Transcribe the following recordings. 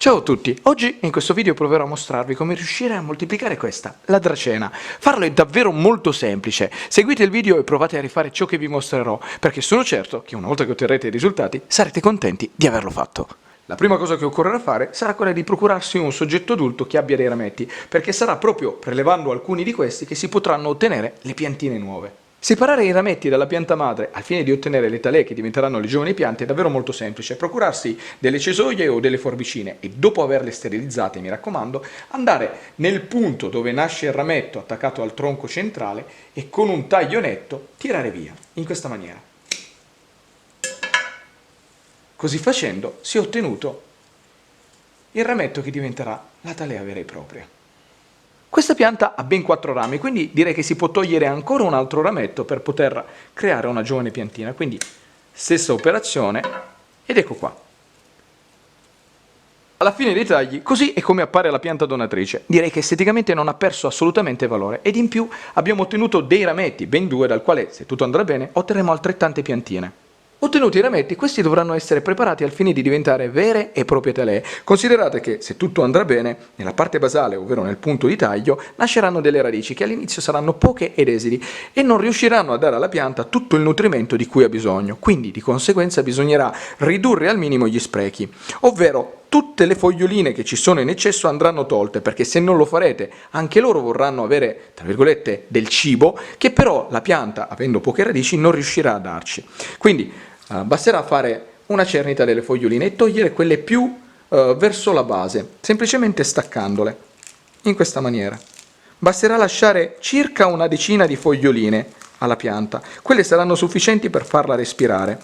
Ciao a tutti, oggi in questo video proverò a mostrarvi come riuscire a moltiplicare questa, la dracena. Farlo è davvero molto semplice, seguite il video e provate a rifare ciò che vi mostrerò, perché sono certo che una volta che otterrete i risultati sarete contenti di averlo fatto. La prima cosa che occorrerà fare sarà quella di procurarsi un soggetto adulto che abbia dei rametti, perché sarà proprio prelevando alcuni di questi che si potranno ottenere le piantine nuove. Separare i rametti dalla pianta madre al fine di ottenere le talee che diventeranno le giovani piante è davvero molto semplice. Procurarsi delle cesoie o delle forbicine e dopo averle sterilizzate, mi raccomando, andare nel punto dove nasce il rametto attaccato al tronco centrale e con un taglio netto tirare via, in questa maniera. Così facendo si è ottenuto il rametto che diventerà la talea vera e propria. Questa pianta ha ben 4 rami, quindi direi che si può togliere ancora un altro rametto per poter creare una giovane piantina. Quindi stessa operazione ed ecco qua. Alla fine dei tagli, così è come appare la pianta donatrice. Direi che esteticamente non ha perso assolutamente valore ed in più abbiamo ottenuto dei rametti, ben 2, dal quale, se tutto andrà bene, otterremo altrettante piantine. Ottenuti i rametti, questi dovranno essere preparati al fine di diventare vere e proprie talee. Considerate che, se tutto andrà bene, nella parte basale, ovvero nel punto di taglio, nasceranno delle radici che all'inizio saranno poche ed esili e non riusciranno a dare alla pianta tutto il nutrimento di cui ha bisogno. Quindi, di conseguenza, bisognerà ridurre al minimo gli sprechi, ovvero tutte le foglioline che ci sono in eccesso andranno tolte, perché se non lo farete anche loro vorranno avere, tra virgolette, del cibo che però la pianta, avendo poche radici, non riuscirà a darci. Quindi basterà fare una cernita delle foglioline e togliere quelle più verso la base, semplicemente staccandole, in questa maniera. Basterà lasciare circa una decina di foglioline alla pianta, quelle saranno sufficienti per farla respirare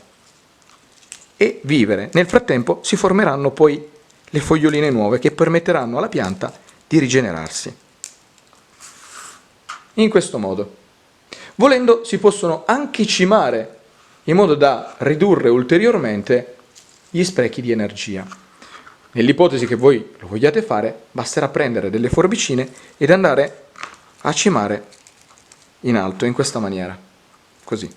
e vivere. Nel frattempo si formeranno poi le foglioline nuove che permetteranno alla pianta di rigenerarsi. In questo modo. Volendo si possono anche cimare in modo da ridurre ulteriormente gli sprechi di energia. Nell'ipotesi che voi lo vogliate fare, basterà prendere delle forbicine ed andare a cimare in alto in questa maniera, così.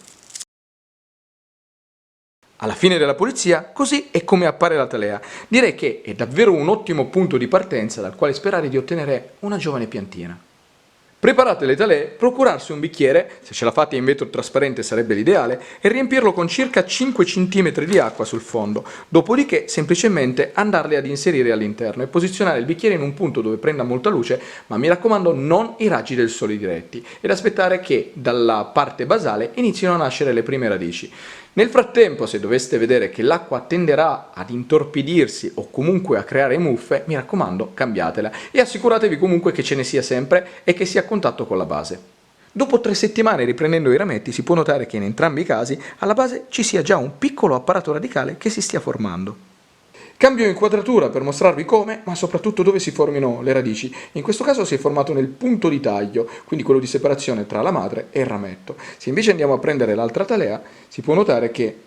Alla fine della pulizia, così è come appare la talea. Direi che è davvero un ottimo punto di partenza dal quale sperare di ottenere una giovane piantina. Preparate le talee, procurarsi un bicchiere, se ce la fate in vetro trasparente sarebbe l'ideale, e riempirlo con circa 5 cm di acqua sul fondo, dopodiché semplicemente andarle ad inserire all'interno e posizionare il bicchiere in un punto dove prenda molta luce, ma mi raccomando non i raggi del sole diretti, ed aspettare che dalla parte basale inizino a nascere le prime radici. Nel frattempo, se doveste vedere che l'acqua tenderà ad intorpidirsi o comunque a creare muffe, mi raccomando, cambiatela e assicuratevi comunque che ce ne sia sempre e che sia a contatto con la base. Dopo 3 settimane riprendendo i rametti si può notare che in entrambi i casi alla base ci sia già un piccolo apparato radicale che si stia formando. Cambio inquadratura per mostrarvi come, ma soprattutto dove si formino le radici. In questo caso si è formato nel punto di taglio, quindi quello di separazione tra la madre e il rametto. Se invece andiamo a prendere l'altra talea, si può notare che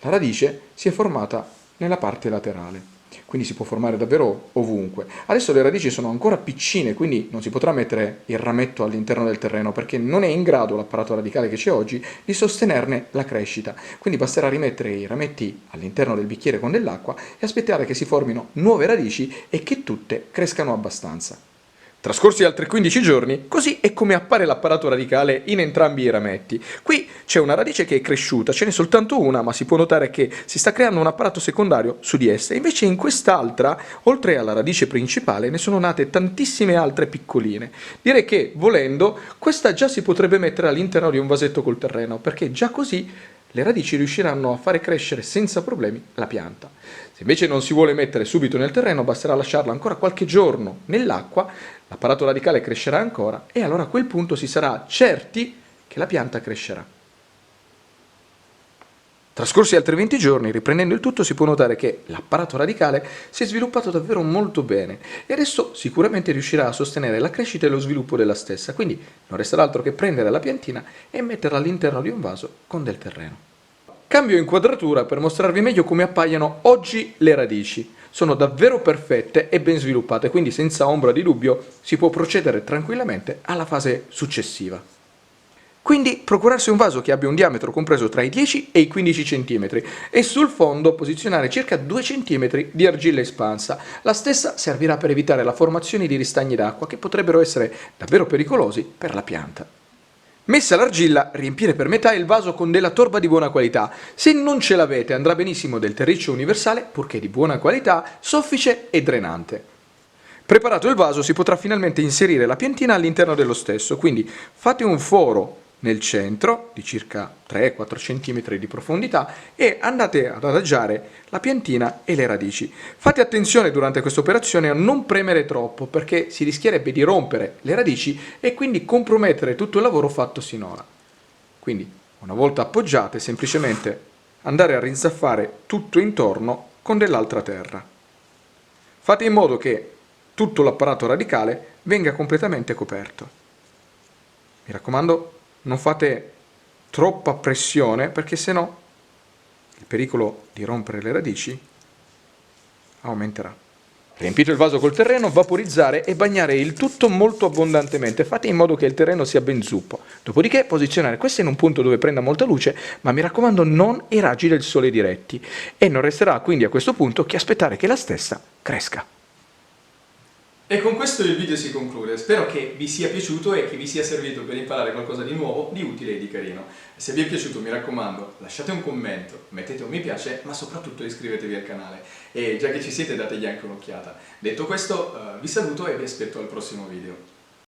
la radice si è formata nella parte laterale. Quindi si può formare davvero ovunque. Adesso le radici sono ancora piccine, quindi non si potrà mettere il rametto all'interno del terreno perché non è in grado l'apparato radicale che c'è oggi di sostenerne la crescita. Quindi basterà rimettere i rametti all'interno del bicchiere con dell'acqua e aspettare che si formino nuove radici e che tutte crescano abbastanza. Trascorsi altri 15 giorni, così è come appare l'apparato radicale in entrambi i rametti. Qui c'è una radice che è cresciuta, ce n'è soltanto una, ma si può notare che si sta creando un apparato secondario su di essa. Invece in quest'altra, oltre alla radice principale, ne sono nate tantissime altre piccoline. Direi che, volendo, questa già si potrebbe mettere all'interno di un vasetto col terreno, perché già così le radici riusciranno a fare crescere senza problemi la pianta. Se invece non si vuole mettere subito nel terreno, basterà lasciarla ancora qualche giorno nell'acqua, l'apparato radicale crescerà ancora e allora a quel punto si sarà certi che la pianta crescerà. Trascorsi altri 20 giorni, riprendendo il tutto, si può notare che l'apparato radicale si è sviluppato davvero molto bene e adesso sicuramente riuscirà a sostenere la crescita e lo sviluppo della stessa, quindi non resterà altro che prendere la piantina e metterla all'interno di un vaso con del terreno. Cambio inquadratura per mostrarvi meglio come appaiono oggi le radici. Sono davvero perfette e ben sviluppate, quindi senza ombra di dubbio si può procedere tranquillamente alla fase successiva. Quindi procurarsi un vaso che abbia un diametro compreso tra i 10 e i 15 cm e sul fondo posizionare circa 2 cm di argilla espansa. La stessa servirà per evitare la formazione di ristagni d'acqua che potrebbero essere davvero pericolosi per la pianta. Messa l'argilla, riempire per metà il vaso con della torba di buona qualità. Se non ce l'avete andrà benissimo del terriccio universale, purché di buona qualità, soffice e drenante. Preparato il vaso si potrà finalmente inserire la piantina all'interno dello stesso, quindi fate un foro nel centro di circa 3-4 cm di profondità e andate ad adagiare la piantina e le radici. Fate attenzione durante questa operazione a non premere troppo perché si rischierebbe di rompere le radici e quindi compromettere tutto il lavoro fatto sinora. Quindi una volta appoggiate semplicemente andare a rinzaffare tutto intorno con dell'altra terra. Fate in modo che tutto l'apparato radicale venga completamente coperto. Mi raccomando, non fate troppa pressione perché sennò il pericolo di rompere le radici aumenterà. Riempite il vaso col terreno, vaporizzare e bagnare il tutto molto abbondantemente. Fate in modo che il terreno sia ben zuppo. Dopodiché posizionare questo in un punto dove prenda molta luce, ma mi raccomando non ai raggi del sole diretti. E non resterà quindi a questo punto che aspettare che la stessa cresca. E con questo il video si conclude, spero che vi sia piaciuto e che vi sia servito per imparare qualcosa di nuovo, di utile e di carino. Se vi è piaciuto mi raccomando lasciate un commento, mettete un mi piace ma soprattutto iscrivetevi al canale e già che ci siete dategli anche un'occhiata. Detto questo vi saluto e vi aspetto al prossimo video.